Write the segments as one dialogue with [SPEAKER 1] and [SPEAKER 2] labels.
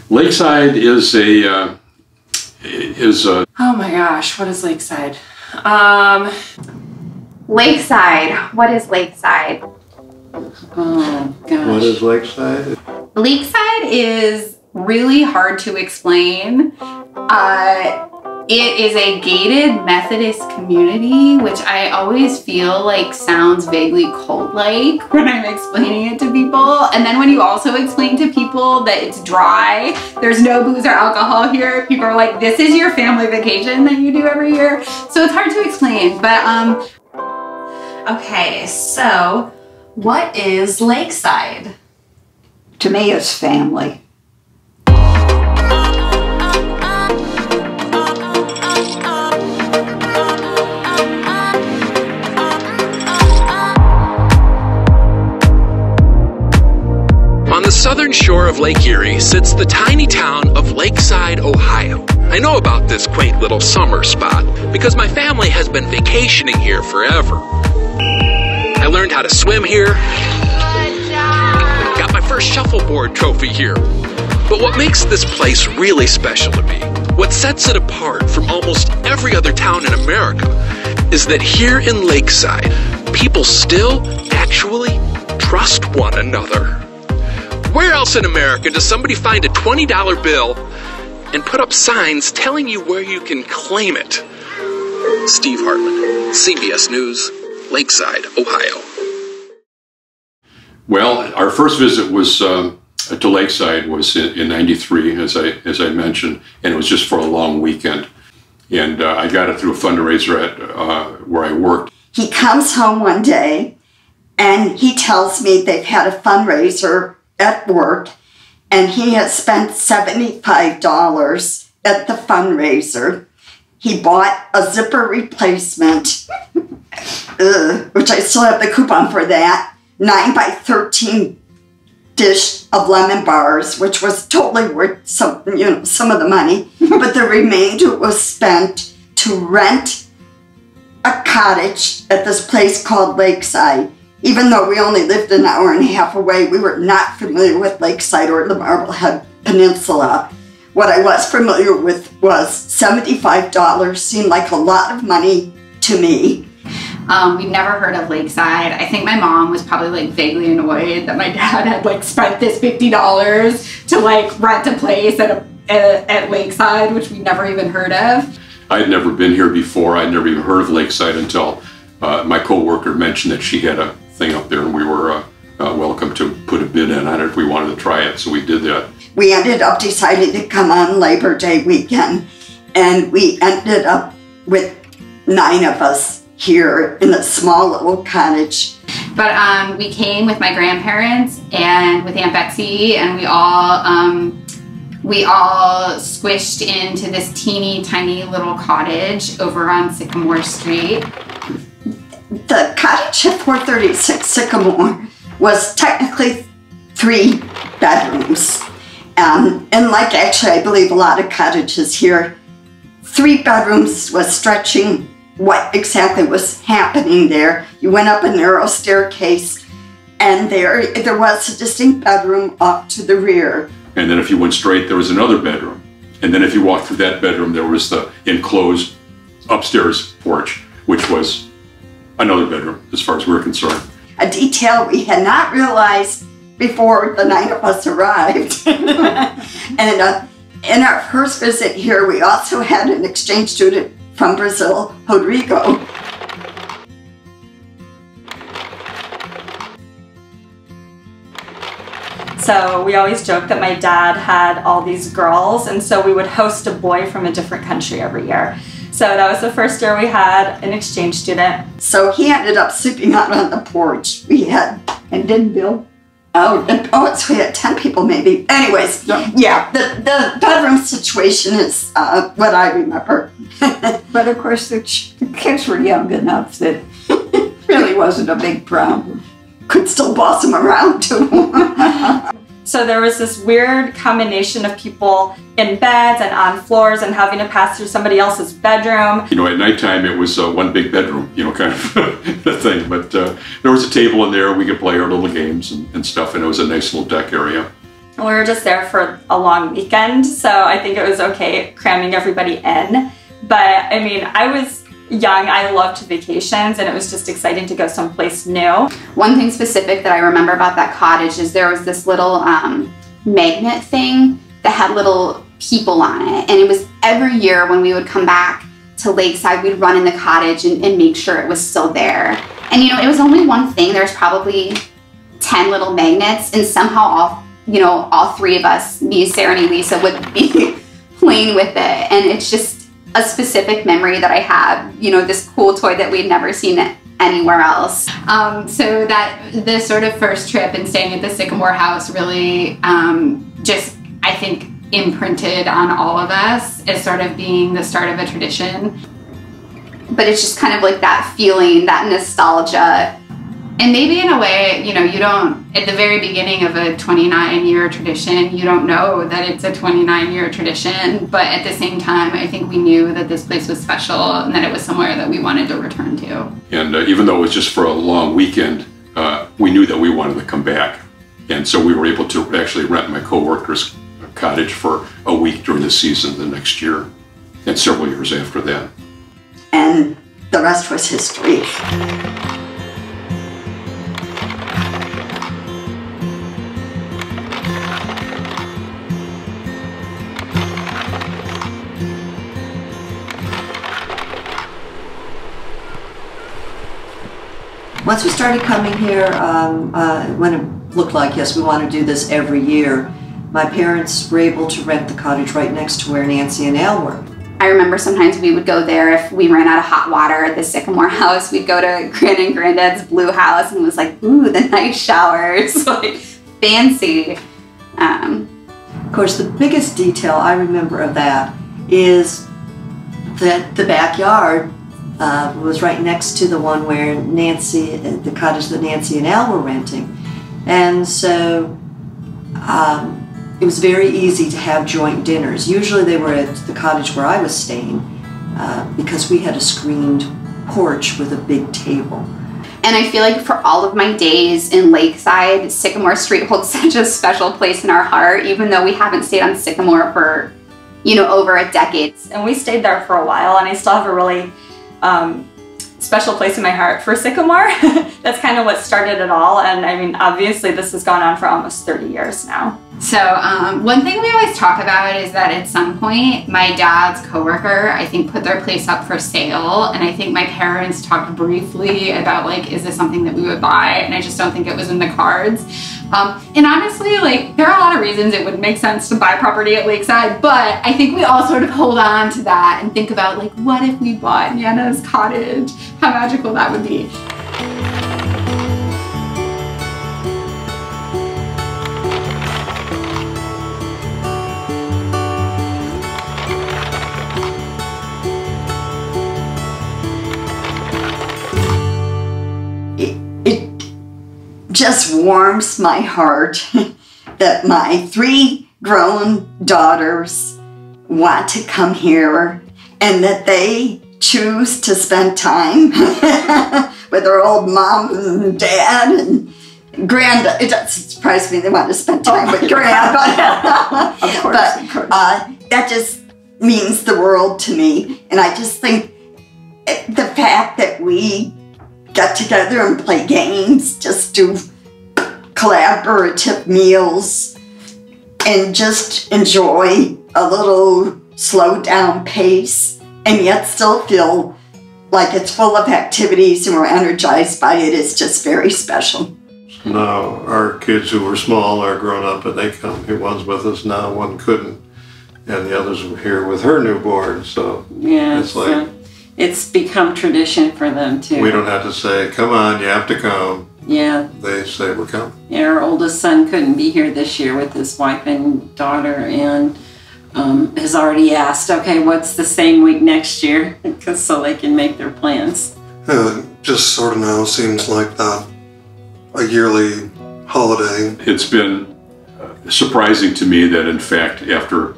[SPEAKER 1] Lakeside is a
[SPEAKER 2] Oh my gosh, what is Lakeside?
[SPEAKER 3] Lakeside. What is Lakeside?
[SPEAKER 2] Oh gosh.
[SPEAKER 4] What is Lakeside?
[SPEAKER 3] Lakeside is really hard to explain. It is a gated Methodist community, which I always feel like sounds vaguely cult-like when I'm explaining it to people. And then when you also explain to people that it's dry, there's no booze or alcohol here, people are like, this is your family vacation that you do every year. So it's hard to explain, but okay, so what is Lakeside?
[SPEAKER 5] To me, it's family.
[SPEAKER 6] On the southern shore of Lake Erie sits the tiny town of Lakeside, Ohio. I know about this quaint little summer spot because my family has been vacationing here forever. I learned how to swim here, got my first shuffleboard trophy here. But what makes this place really special to me, what sets it apart from almost every other town in America, is that here in Lakeside, people still actually trust one another. Where else in America does somebody find a $20 bill and put up signs telling you where you can claim it? Steve Hartman, CBS News, Lakeside, Ohio.
[SPEAKER 1] well, our first visit was to Lakeside was in '93, as I mentioned, and it was just for a long weekend. And I got it through a fundraiser at where I worked.
[SPEAKER 5] He comes home one day and he tells me they've had a fundraiser at work and he has spent $75 at the fundraiser. He bought a zipper replacement, which I still have the coupon for that, 9x13 dish of lemon bars, which was totally worth some of the money, but the remainder was spent to rent a cottage at this place called Lakeside. Even though we only lived an hour and a half away, we were not familiar with Lakeside or the Marblehead Peninsula. What I was familiar with was $75 seemed like a lot of money to me.
[SPEAKER 3] We'd never heard of Lakeside. I think my mom was probably like vaguely annoyed that my dad had like spent this $50 to like rent a place at Lakeside, which we'd never even heard of.
[SPEAKER 1] I'd never been here before. I'd never even heard of Lakeside until my co-worker mentioned that she had a thing up there and we were welcome to put a bid in on it if we wanted to try it, so we did that.
[SPEAKER 5] We ended up deciding to come on Labor Day weekend, and we ended up with 9 of us here in a small little cottage.
[SPEAKER 3] But we came with my grandparents and with Aunt Betsy, and we all squished into this teeny tiny little cottage over on Sycamore Street.
[SPEAKER 5] The cottage at 436 Sycamore was technically 3 bedrooms. And like actually I believe a lot of cottages here, 3 bedrooms was stretching what exactly was happening there. You went up a narrow staircase and there was a distinct bedroom off to the rear.
[SPEAKER 1] And then if you went straight, there was another bedroom. And then if you walked through that bedroom, there was the enclosed upstairs porch, which was another bedroom as far as we're concerned.
[SPEAKER 5] A detail we had not realized before the 9 of us arrived. And in our first visit here, we also had an exchange student from Brazil, Rodrigo.
[SPEAKER 7] So we always joke that my dad had all these girls, and so we would host a boy from a different country every year. So that was the first year we had an exchange student.
[SPEAKER 5] So he ended up sleeping out on the porch. And didn't Bill? So we had 10 people maybe. Anyways, yeah, the bedroom situation is what I remember.
[SPEAKER 8] But of course the kids were young enough that it really wasn't a big problem.
[SPEAKER 5] Could still boss them around too.
[SPEAKER 7] So there was this weird combination of people in beds and on floors and having to pass through somebody else's bedroom.
[SPEAKER 1] You know, at nighttime it was one big bedroom, you know, kind of the thing. But there was a table in there, we could play our little games and stuff, and it was a nice little deck area.
[SPEAKER 7] We were just there for a long weekend, so I think it was okay cramming everybody in. But I mean, I was young, I loved vacations, and it was just exciting to go someplace new.
[SPEAKER 3] One thing specific that I remember about that cottage is there was this little magnet thing that had little people on it. And it was every year when we would come back to Lakeside, we'd run in the cottage and make sure it was still there. And you know, it was only one thing. There's probably 10 little magnets, and somehow all three of us, me, Sarah, and Elisa, would be playing with it. And it's just a specific memory that I have, you know, this cool toy that we'd never seen anywhere else. So that the sort of first trip and staying at the Sycamore House really just, I think, imprinted on all of us as sort of being the start of a tradition. But it's just kind of like that feeling, that nostalgia. And maybe in a way, you know, you don't, at the very beginning of a 29-year tradition, you don't know that it's a 29-year tradition. But at the same time, I think we knew that this place was special and that it was somewhere that we wanted to return to. And
[SPEAKER 1] even though it was just for a long weekend, we knew that we wanted to come back. And so we were able to actually rent my coworker's cottage for a week during the season the next year, and several years after that.
[SPEAKER 5] And the rest was history.
[SPEAKER 4] Once we started coming here, when it looked like, yes, we want to do this every year, my parents were able to rent the cottage right next to where Nancy and Al were.
[SPEAKER 3] I remember sometimes we would go there if we ran out of hot water at the Sycamore House. We'd go to Grand and Granddad's blue house, and it was like, ooh, the nice showers, like fancy.
[SPEAKER 4] Of course, the biggest detail I remember of that is that the backyard was right next to the one where Nancy, the cottage that Nancy and Al were renting. And so it was very easy to have joint dinners. Usually they were at the cottage where I was staying because we had a screened porch with a big table.
[SPEAKER 3] And I feel like for all of my days in Lakeside, Sycamore Street holds such a special place in our heart, even though we haven't stayed on Sycamore for, you know, over a decade.
[SPEAKER 7] And we stayed there for a while, and I still have a really special place in my heart for Sycamore. That's kind of what started it all. And I mean, obviously this has gone on for almost 30 years now.
[SPEAKER 3] So one thing we always talk about is that at some point my dad's coworker, I think, put their place up for sale, and I think my parents talked briefly about, like, is this something that we would buy? And I just don't think it was in the cards. And honestly, like, there are a lot of reasons it would make sense to buy property at Lakeside, but I think we all sort of hold on to that and think about, like, what if we bought Nana's cottage? How magical that would be.
[SPEAKER 5] Just warms my heart that my 3 grown daughters want to come here and that they choose to spend time with their old mom and dad and granddad. It doesn't surprise me they want to spend time with grandpa.
[SPEAKER 8] Of course, of course.
[SPEAKER 5] That just means the world to me. And I just think the fact that we get together and play games, just do collaborative meals, and just enjoy a little slowed down pace, and yet still feel like it's full of activities and we're energized by it is just very special.
[SPEAKER 9] Now our kids who were small are grown up and they come here. One's with us now, one couldn't, and the others were here with her newborn, so
[SPEAKER 10] yeah,
[SPEAKER 9] it's like
[SPEAKER 10] it's become tradition for them too.
[SPEAKER 9] We don't have to say, come on, you have to come.
[SPEAKER 10] Yeah.
[SPEAKER 9] They say we're coming.
[SPEAKER 10] Yeah, our oldest son couldn't be here this year with his wife and daughter, and has already asked, okay, what's the same week next year? Because so they can make their plans.
[SPEAKER 9] Just sort of now seems like a yearly holiday.
[SPEAKER 1] It's been surprising to me that, in fact, after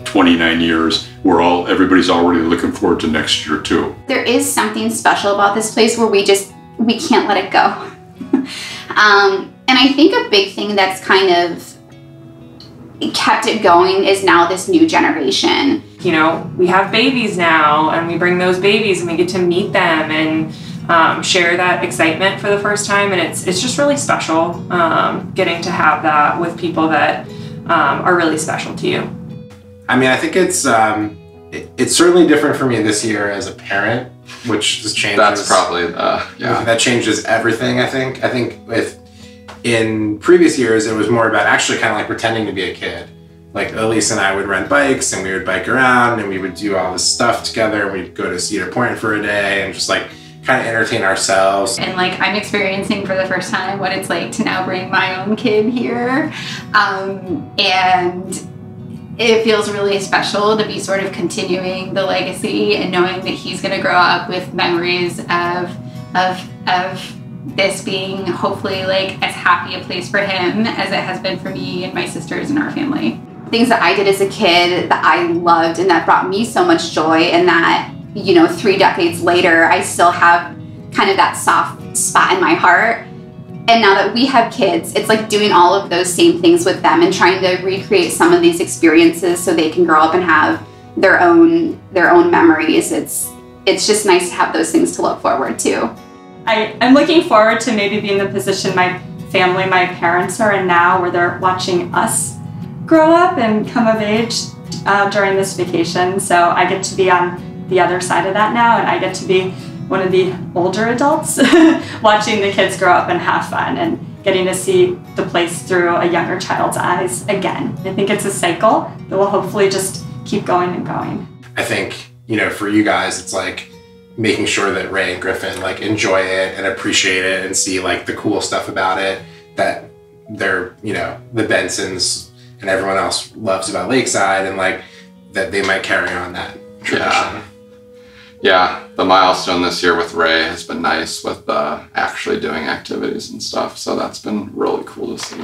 [SPEAKER 1] 29 years, everybody's already looking forward to next year too.
[SPEAKER 3] There is something special about this place where we can't let it go. And I think a big thing that's kind of kept it going is now this new generation.
[SPEAKER 2] You know, we have babies now, and we bring those babies and we get to meet them and share that excitement for the first time, and it's just really special getting to have that with people that are really special to you.
[SPEAKER 11] I mean, I think it's certainly different for me this year as a parent, which just changes.
[SPEAKER 12] That's probably
[SPEAKER 11] that changes everything. I think in previous years it was more about actually kind of like pretending to be a kid. Like Elise and I would rent bikes and we would bike around and we would do all this stuff together, and we'd go to Cedar Point for a day and just like kind of entertain ourselves.
[SPEAKER 3] And like I'm experiencing for the first time what it's like to now bring my own kid here, and it feels really special to be sort of continuing the legacy and knowing that he's going to grow up with memories of this being hopefully like as happy a place for him as it has been for me and my sisters and our family. Things that I did as a kid that I loved and that brought me so much joy, and that, you know, 3 decades later, I still have kind of that soft spot in my heart. And now that we have kids, it's like doing all of those same things with them and trying to recreate some of these experiences so they can grow up and have their own memories. It's just nice to have those things to look forward to.
[SPEAKER 7] I'm looking forward to maybe being in the position my family, my parents are in now, where they're watching us grow up and come of age during this vacation. So I get to be on the other side of that now, and I get to be one of the older adults watching the kids grow up and have fun and getting to see the place through a younger child's eyes again. I think it's a cycle that will hopefully just keep going and going.
[SPEAKER 11] I think, you know, for you guys, it's like making sure that Ray and Griffin like enjoy it and appreciate it and see like the cool stuff about it that they're, you know, the Bensons and everyone else loves about Lakeside, and like that they might carry on that tradition.
[SPEAKER 12] Yeah, the milestone this year with Ray has been nice with actually doing activities and stuff, so that's been really cool to see.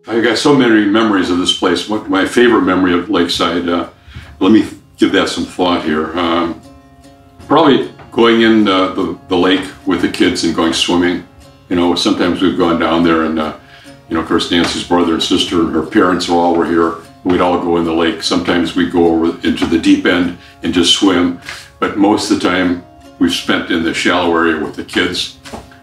[SPEAKER 1] I got so many memories of this place. My favorite memory of Lakeside, let me give that some thought here. Probably going in the lake with the kids and going swimming. You know, sometimes we've gone down there and, you know, of course, Nancy's brother and sister and her parents all were here. We'd all go in the lake. Sometimes we'd go over into the deep end and just swim. But most of the time we've spent in the shallow area with the kids,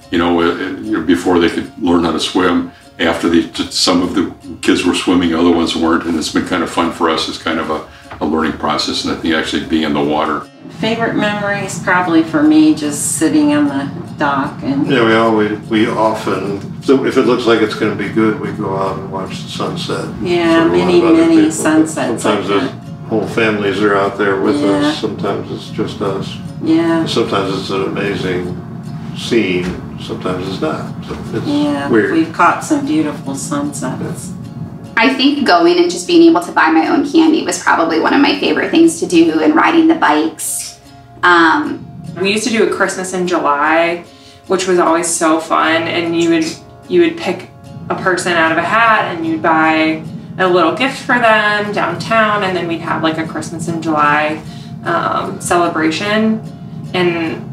[SPEAKER 1] you know, before they could learn how to swim. After some of the kids were swimming, other ones weren't, and it's been kind of fun for us. It's kind of a learning process, and I think actually being in the water.
[SPEAKER 10] Favorite memories probably for me just sitting on the dock and
[SPEAKER 9] yeah, we often, so if it looks like it's going to be good, we go out and watch the sunset.
[SPEAKER 10] Yeah, many sunsets.
[SPEAKER 9] Sometimes
[SPEAKER 10] like
[SPEAKER 9] there's whole families are out there with us. Sometimes it's just us.
[SPEAKER 10] Yeah.
[SPEAKER 9] Sometimes it's an amazing scene. sometimes it's not. So it's
[SPEAKER 10] Yeah,
[SPEAKER 9] weird.
[SPEAKER 10] we've caught some beautiful sunsets.
[SPEAKER 3] I think going and just being able to buy my own candy was probably one of my favorite things to do, and riding the bikes.
[SPEAKER 2] We used to do a Christmas in July, which was always so fun, and you would pick a person out of a hat and you'd buy a little gift for them downtown, and then we'd have like a Christmas in July celebration. And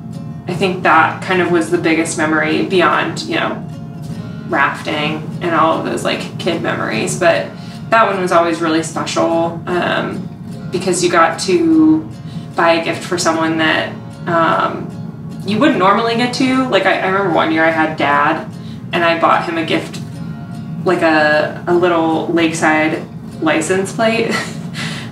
[SPEAKER 2] I think that kind of was the biggest memory beyond, you know, rafting and all of those like kid memories. But that one was always really special because you got to buy a gift for someone that you wouldn't normally get to. Like I remember one year I had Dad and I bought him a gift, like a little Lakeside license plate.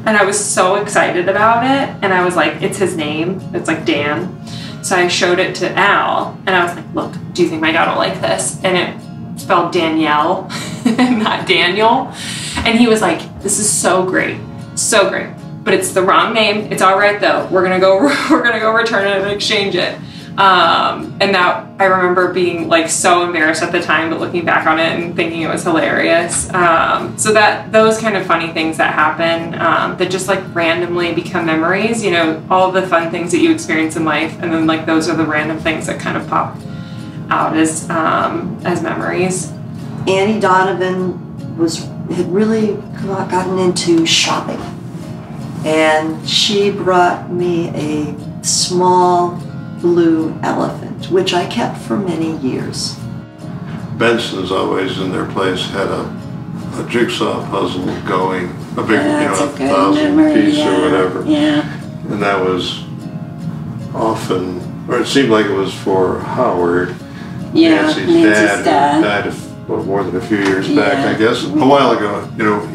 [SPEAKER 2] And I was so excited about it. And I was like, it's his name. It's like Dan. So I showed it to Al and I was like, look, do you think my dad will like this? And it spelled Danielle, not Daniel. And he was like, this is so great. So great. But it's the wrong name. It's all right though. We're gonna go return it and exchange it. And that I remember being like so embarrassed at the time, but looking back on it and thinking it was hilarious. So that those kind of funny things that happen that just like randomly become memories, you know, all the fun things that you experience in life, and then like those are the random things that kind of pop out as memories.
[SPEAKER 4] Annie Donovan had really gotten into shopping, and she brought me a small blue elephant, which I kept for many years.
[SPEAKER 9] Benson's always in their place had a jigsaw puzzle going, a big,
[SPEAKER 10] That's a good
[SPEAKER 9] 1,000
[SPEAKER 10] memory,
[SPEAKER 9] piece
[SPEAKER 10] yeah.
[SPEAKER 9] or whatever.
[SPEAKER 10] Yeah.
[SPEAKER 9] And that was often, or it seemed like it was for Howard.
[SPEAKER 10] Yeah,
[SPEAKER 9] Nancy's
[SPEAKER 10] Nancy's
[SPEAKER 9] dad.
[SPEAKER 10] dad.
[SPEAKER 9] Died more than a few years back,
[SPEAKER 10] Yeah.
[SPEAKER 9] I guess. A while ago, you know,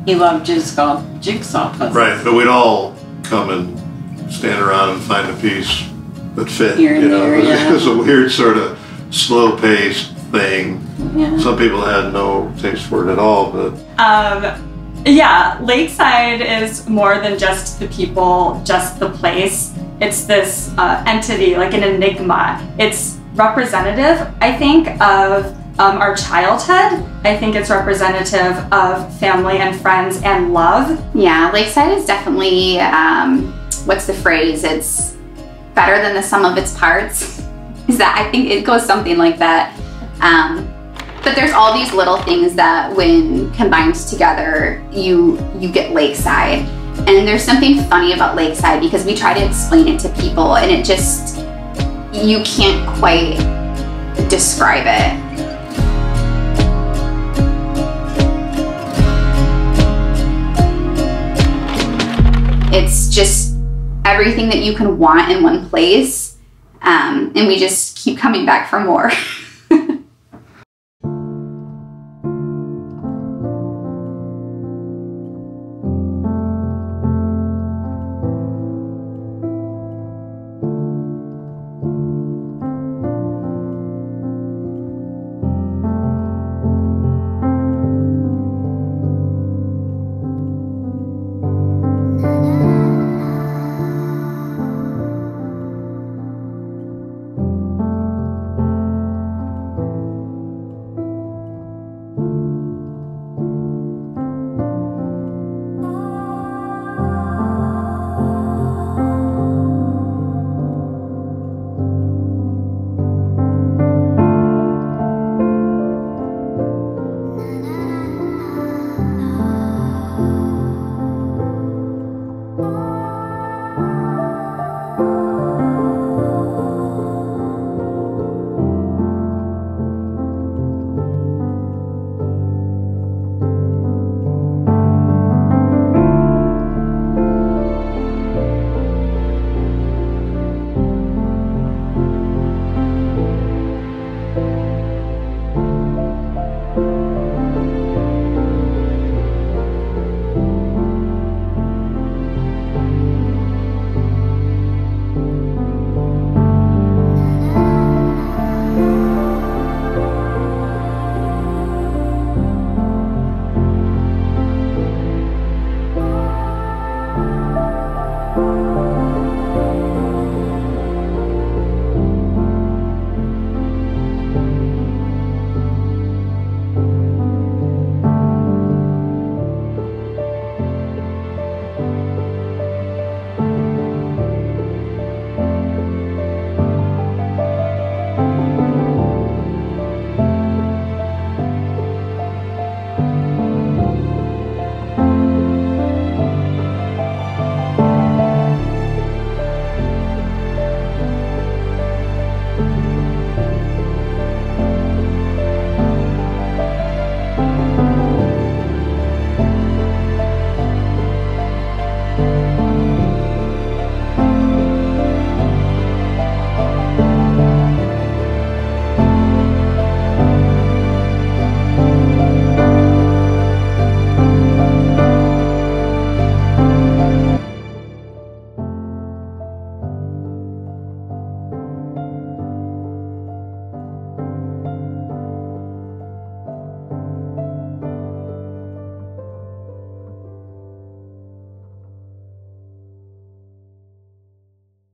[SPEAKER 10] He loved jigsaw puzzles.
[SPEAKER 9] right, but we'd all come and stand around and find a piece that fit.
[SPEAKER 10] Here and
[SPEAKER 9] you know,
[SPEAKER 10] there, yeah.
[SPEAKER 9] It was a weird sort of slow-paced thing.
[SPEAKER 10] Yeah.
[SPEAKER 9] Some people had no taste for it at all, but
[SPEAKER 7] Yeah, Lakeside is more than just the people, just the place. It's this entity, like an enigma. It's representative, I think, of our childhood. I think it's representative of family and friends and love.
[SPEAKER 3] Yeah, Lakeside is definitely, what's the phrase? It's better than the sum of its parts. Is that, I think it goes something like that. But there's all these little things that when combined together, you get Lakeside. And there's something funny about Lakeside because we try to explain it to people and it just, you can't quite describe it. It's just everything that you can want in one place, and we just keep coming back for more.